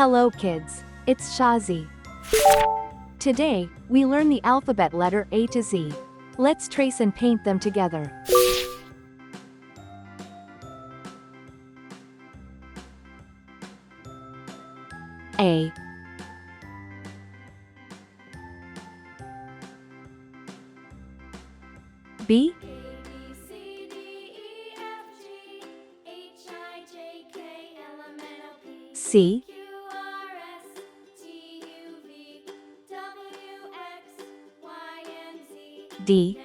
Hello kids, it's Shazi. Today, we learn the alphabet letter A to Z. Let's trace and paint them together. A, B, C, D,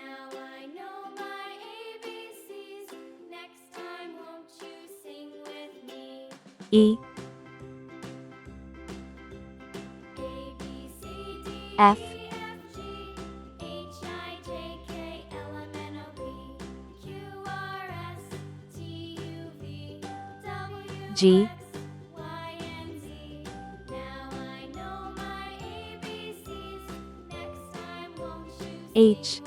E, F, G, H,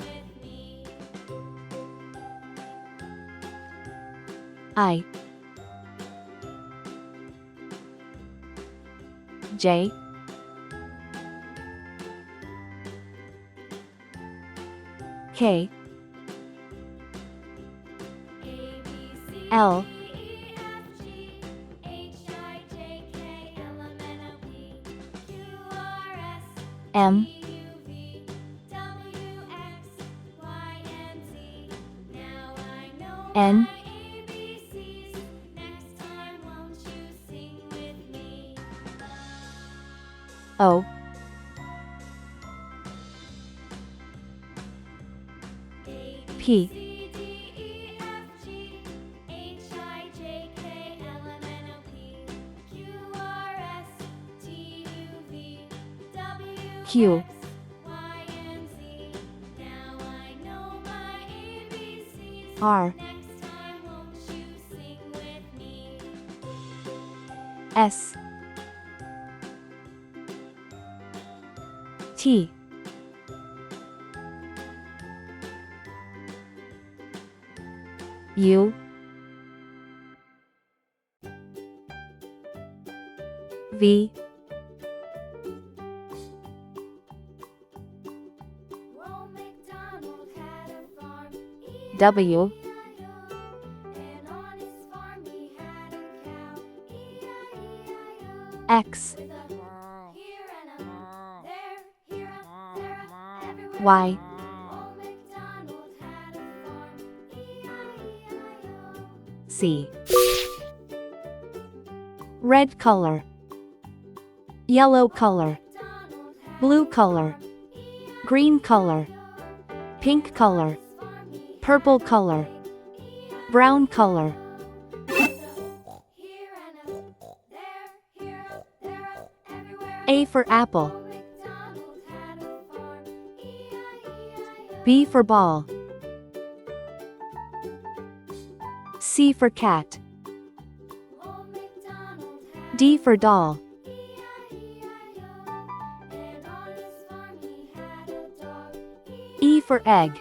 I, J, K, L, M, N, O, P, Q, R, S, T, U, V, W, X, Y, C. Red color, yellow color, blue color, green color, pink color, purple color, brown color. A for apple, B for ball, C for cat, D for doll, E for egg,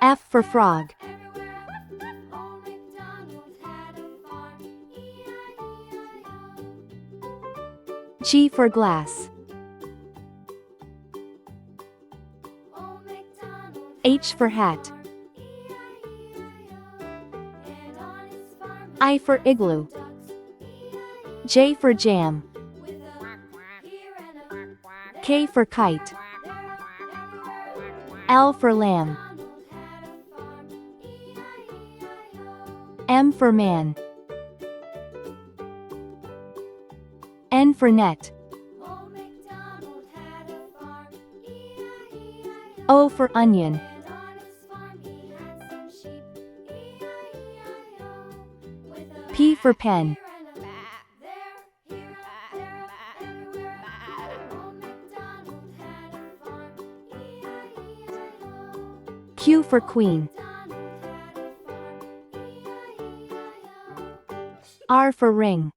F for frog, G for glass, H for hat, I for igloo, J for jam, K for kite, L for lamb, M for man, N for net, O for onion, P for pen, Q for queen, R for ring,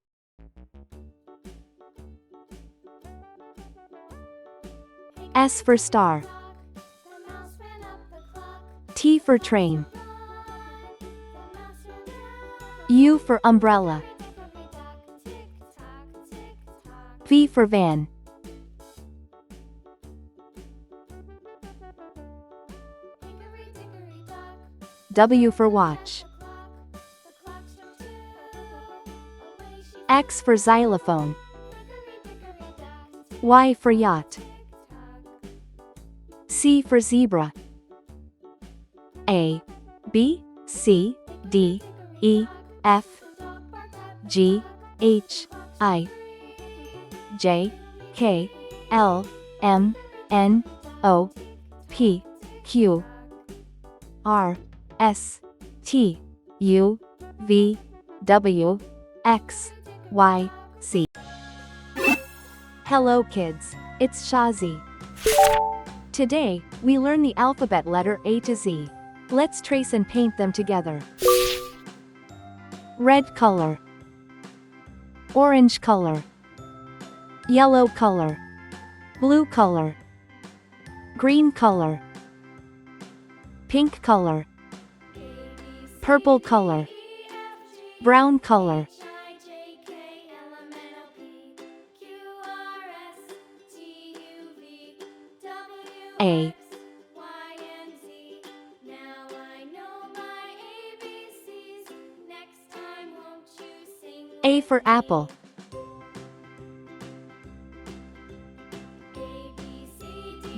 S for star, T for train, U for umbrella. V for van. W for watch. X for xylophone. Y for yacht. C for zebra. A, B, C, D, E, F, G, H, I, J, K, L, M, N, O, P, Q, R, S, T, U, V, W, X, Y, Z. Hello kids, it's Shazi. Today, we learn the alphabet letter A to Z. Let's trace and paint them together. Red color. Orange color. Yellow color. Blue color. Green color. Pink color. Purple color. Brown color. A. A for apple.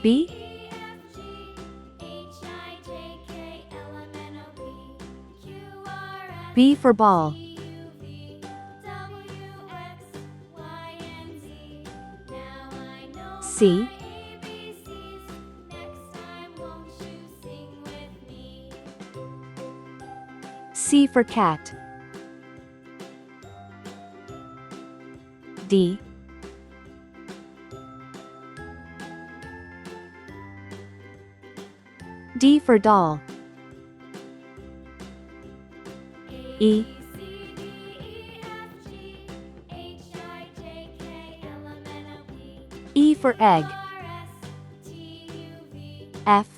B. B for ball. C. C for cat. D. D for doll. E. E for egg. F.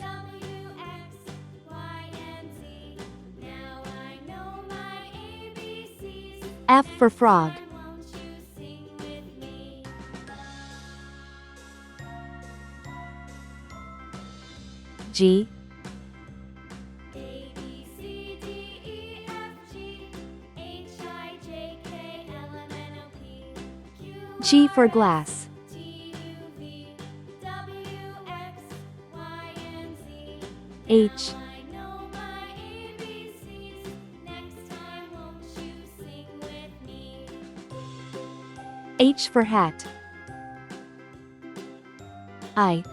F for frog. G. G for glass. H. H for hat. I.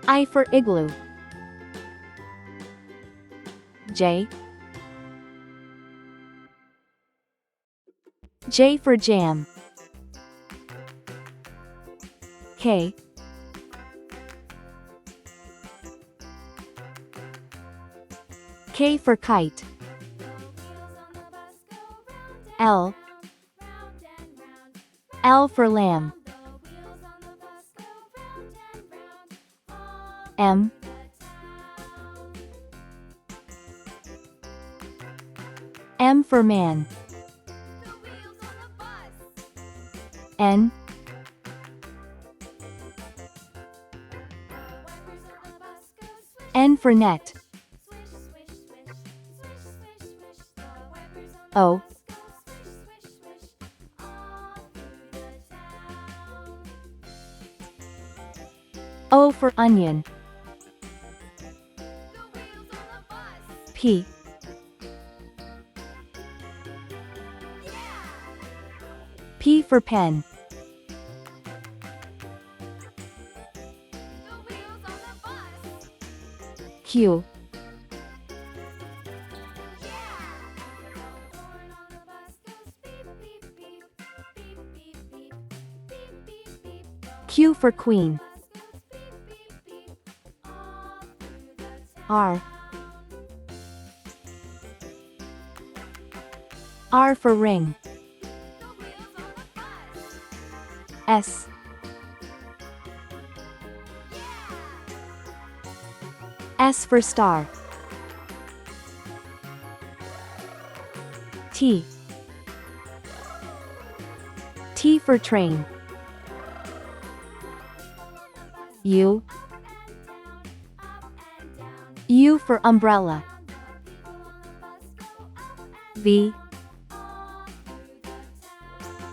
I for igloo. J. J for jam. K. K for kite. L. L for lamb. M. M for man. N. N for net. O. O for onion. P. P for pen. Q. Q for queen. R. R for ring. S. S for star. T. T for train. U. U for umbrella. V.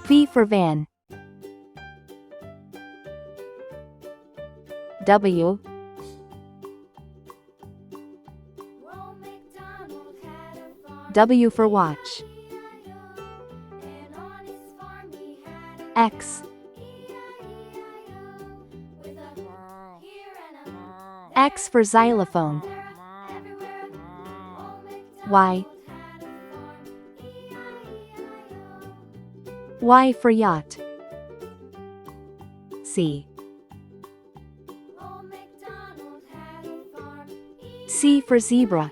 V for van. W. W for watch. X. X for xylophone. Y. Y for yacht. C. C for zebra.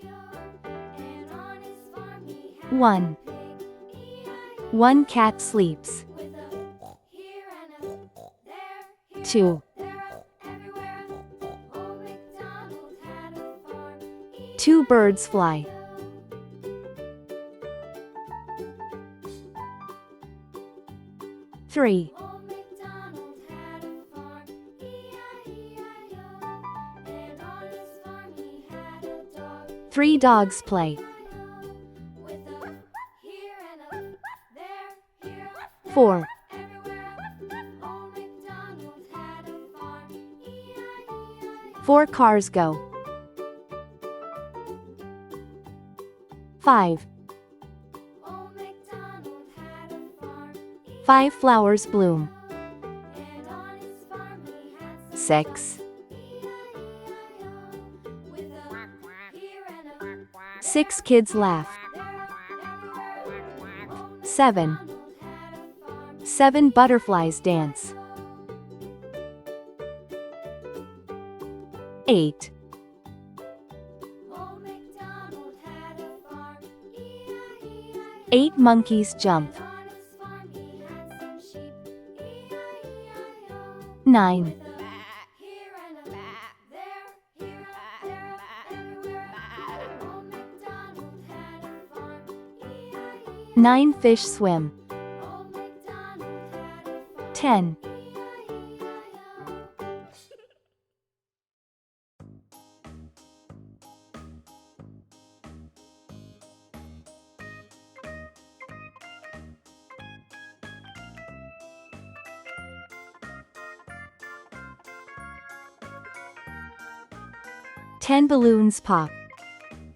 1. One cat sleeps. 2. Two birds fly. 3. Three dogs play. 4. Four cars go. 5. 5 flowers bloom. 6. 6 kids laugh. 7. 7 butterflies dance. 8. 8 monkeys jump. 9. 9 fish swim. 10. Ten balloons pop.